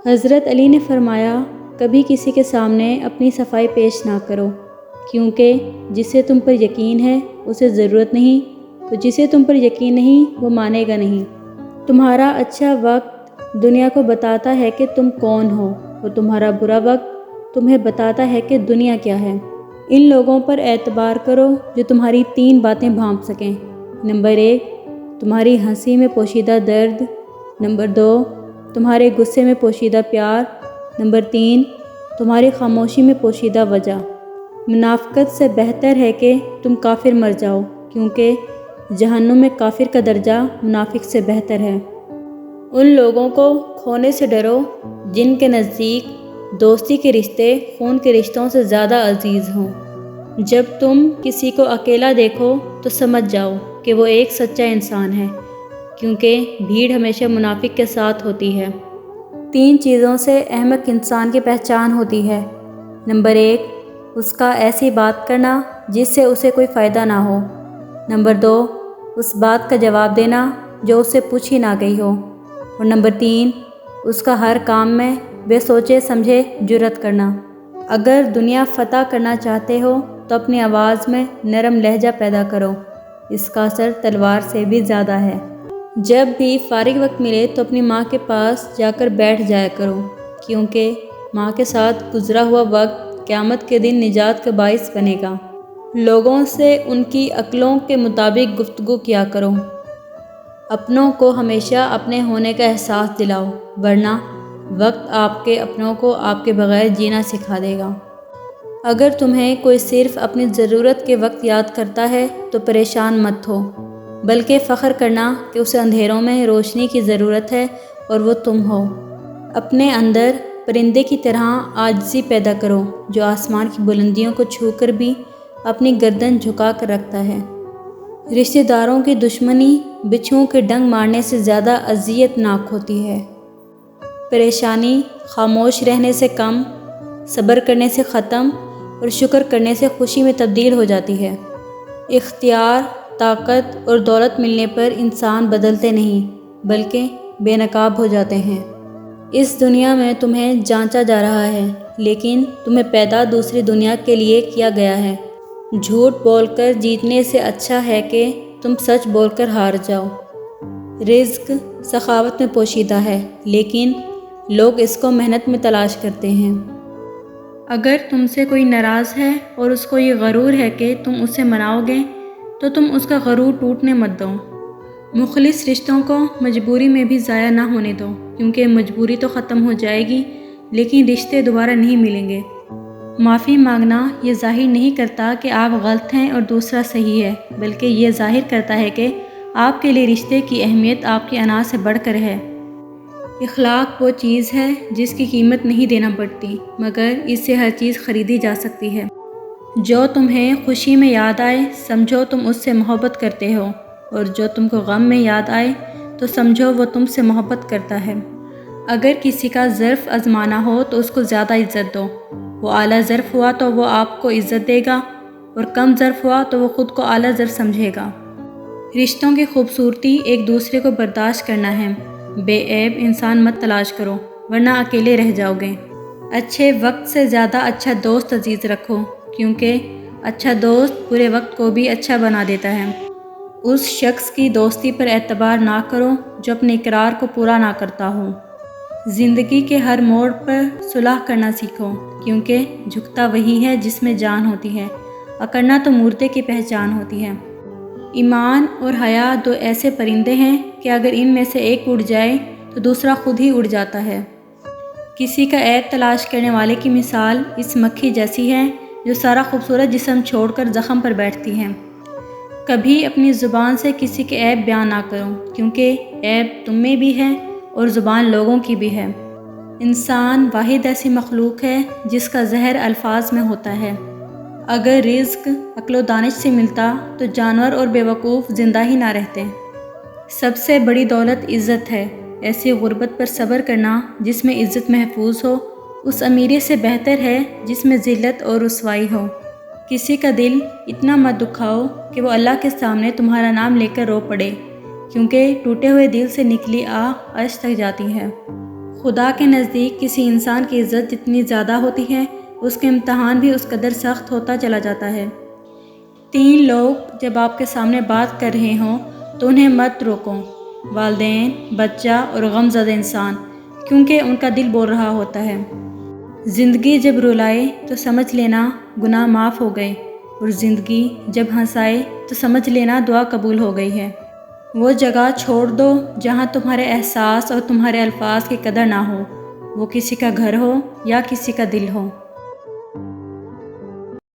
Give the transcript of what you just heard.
حضرت علی نے فرمایا، کبھی کسی کے سامنے اپنی صفائی پیش نہ کرو، کیونکہ جسے تم پر یقین ہے اسے ضرورت نہیں، تو جسے تم پر یقین نہیں وہ مانے گا نہیں۔ تمہارا اچھا وقت دنیا کو بتاتا ہے کہ تم کون ہو، اور تمہارا برا وقت تمہیں بتاتا ہے کہ دنیا کیا ہے۔ ان لوگوں پر اعتبار کرو جو تمہاری 3 باتیں بھانپ سکیں۔ نمبر 1، تمہاری ہنسی میں پوشیدہ درد۔ نمبر 2، تمہارے غصے میں پوشیدہ پیار۔ نمبر 3، تمہاری خاموشی میں پوشیدہ وجہ۔ منافقت سے بہتر ہے کہ تم کافر مر جاؤ، کیونکہ جہنم میں کافر کا درجہ منافق سے بہتر ہے۔ ان لوگوں کو کھونے سے ڈرو جن کے نزدیک دوستی کے رشتے خون کے رشتوں سے زیادہ عزیز ہوں۔ جب تم کسی کو اکیلا دیکھو تو سمجھ جاؤ کہ وہ ایک سچا انسان ہے، کیونکہ بھیڑ ہمیشہ منافق کے ساتھ ہوتی ہے۔ 3 چیزوں سے احمق انسان کی پہچان ہوتی ہے۔ نمبر 1، اس کا ایسی بات کرنا جس سے اسے کوئی فائدہ نہ ہو۔ نمبر 2، اس بات کا جواب دینا جو اس سے پوچھی نہ گئی ہو۔ اور نمبر 3، اس کا ہر کام میں بے سوچے سمجھے جرأت کرنا۔ اگر دنیا فتح کرنا چاہتے ہو تو اپنی آواز میں نرم لہجہ پیدا کرو، اس کا اثر تلوار سے بھی زیادہ ہے۔ جب بھی فارغ وقت ملے تو اپنی ماں کے پاس جا کر بیٹھ جایا کرو، کیونکہ ماں کے ساتھ گزرا ہوا وقت قیامت کے دن نجات کا باعث بنے گا۔ لوگوں سے ان کی عقلوں کے مطابق گفتگو کیا کرو۔ اپنوں کو ہمیشہ اپنے ہونے کا احساس دلاؤ، ورنہ وقت آپ کے اپنوں کو آپ کے بغیر جینا سکھا دے گا۔ اگر تمہیں کوئی صرف اپنی ضرورت کے وقت یاد کرتا ہے تو پریشان مت ہو، بلکہ فخر کرنا کہ اسے اندھیروں میں روشنی کی ضرورت ہے اور وہ تم ہو۔ اپنے اندر پرندے کی طرح عاجزی پیدا کرو جو آسمان کی بلندیوں کو چھو کر بھی اپنی گردن جھکا کر رکھتا ہے۔ رشتہ داروں کی دشمنی بچھوؤں کے ڈنگ مارنے سے زیادہ اذیت ناک ہوتی ہے۔ پریشانی خاموش رہنے سے کم، صبر کرنے سے ختم اور شکر کرنے سے خوشی میں تبدیل ہو جاتی ہے۔ اختیار، طاقت اور دولت ملنے پر انسان بدلتے نہیں بلکہ بے نقاب ہو جاتے ہیں۔ اس دنیا میں تمہیں جانچا جا رہا ہے، لیکن تمہیں پیدا دوسری دنیا کے لیے کیا گیا ہے۔ جھوٹ بول کر جیتنے سے اچھا ہے کہ تم سچ بول کر ہار جاؤ۔ رزق سخاوت میں پوشیدہ ہے، لیکن لوگ اس کو محنت میں تلاش کرتے ہیں۔ اگر تم سے کوئی ناراض ہے اور اس کو یہ غرور ہے کہ تم اسے مناؤ گے تو تم اس کا غرور ٹوٹنے مت دو۔ مخلص رشتوں کو مجبوری میں بھی ضائع نہ ہونے دو، کیونکہ مجبوری تو ختم ہو جائے گی لیکن رشتے دوبارہ نہیں ملیں گے۔ معافی مانگنا یہ ظاہر نہیں کرتا کہ آپ غلط ہیں اور دوسرا صحیح ہے، بلکہ یہ ظاہر کرتا ہے کہ آپ کے لیے رشتے کی اہمیت آپ کی انا سے بڑھ کر ہے۔ اخلاق وہ چیز ہے جس کی قیمت نہیں دینا پڑتی، مگر اس سے ہر چیز خریدی جا سکتی ہے۔ جو تمہیں خوشی میں یاد آئے سمجھو تم اس سے محبت کرتے ہو، اور جو تم کو غم میں یاد آئے تو سمجھو وہ تم سے محبت کرتا ہے۔ اگر کسی کا ظرف آزمانا ہو تو اس کو زیادہ عزت دو، وہ اعلیٰ ظرف ہوا تو وہ آپ کو عزت دے گا، اور کم ظرف ہوا تو وہ خود کو اعلیٰ ظرف سمجھے گا۔ رشتوں کی خوبصورتی ایک دوسرے کو برداشت کرنا ہے۔ بے عیب انسان مت تلاش کرو، ورنہ اکیلے رہ جاؤ گے۔ اچھے وقت سے زیادہ اچھا دوست عزیز رکھو، کیونکہ اچھا دوست برے وقت کو بھی اچھا بنا دیتا ہے۔ اس شخص کی دوستی پر اعتبار نہ کرو جو اپنے اقرار کو پورا نہ کرتا ہو۔ زندگی کے ہر موڑ پر صلح کرنا سیکھو، کیونکہ جھکتا وہی ہے جس میں جان ہوتی ہے، اکڑنا تو مردے کی پہچان ہوتی ہے۔ ایمان اور حیا 2 ایسے پرندے ہیں کہ اگر ان میں سے ایک اڑ جائے تو دوسرا خود ہی اڑ جاتا ہے۔ کسی کا عیب تلاش کرنے والے کی مثال اس مکھی جیسی ہے جو سارا خوبصورت جسم چھوڑ کر زخم پر بیٹھتی ہے۔ کبھی اپنی زبان سے کسی کے عیب بیان نہ کرو، کیونکہ عیب تم میں بھی ہے اور زبان لوگوں کی بھی ہے۔ انسان واحد ایسی مخلوق ہے جس کا زہر الفاظ میں ہوتا ہے۔ اگر رزق عقل و دانش سے ملتا تو جانور اور بیوقوف زندہ ہی نہ رہتے۔ سب سے بڑی دولت عزت ہے۔ ایسی غربت پر صبر کرنا جس میں عزت محفوظ ہو اس امیری سے بہتر ہے جس میں ذلت اور رسوائی ہو۔ کسی کا دل اتنا مت دکھاؤ کہ وہ اللہ کے سامنے تمہارا نام لے کر رو پڑے، کیونکہ ٹوٹے ہوئے دل سے نکلی آہ عرش تک جاتی ہے۔ خدا کے نزدیک کسی انسان کی عزت جتنی زیادہ ہوتی ہے اس کے امتحان بھی اس قدر سخت ہوتا چلا جاتا ہے۔ 3 لوگ جب آپ کے سامنے بات کر رہے ہوں تو انہیں مت روکو، والدین، بچہ اور غمزدہ انسان، کیونکہ ان کا دل بول رہا ہوتا ہے۔ زندگی جب رلائے تو سمجھ لینا گناہ معاف ہو گئے، اور زندگی جب ہنسائے تو سمجھ لینا دعا قبول ہو گئی ہے۔ وہ جگہ چھوڑ دو جہاں تمہارے احساس اور تمہارے الفاظ کی قدر نہ ہو، وہ کسی کا گھر ہو یا کسی کا دل ہو۔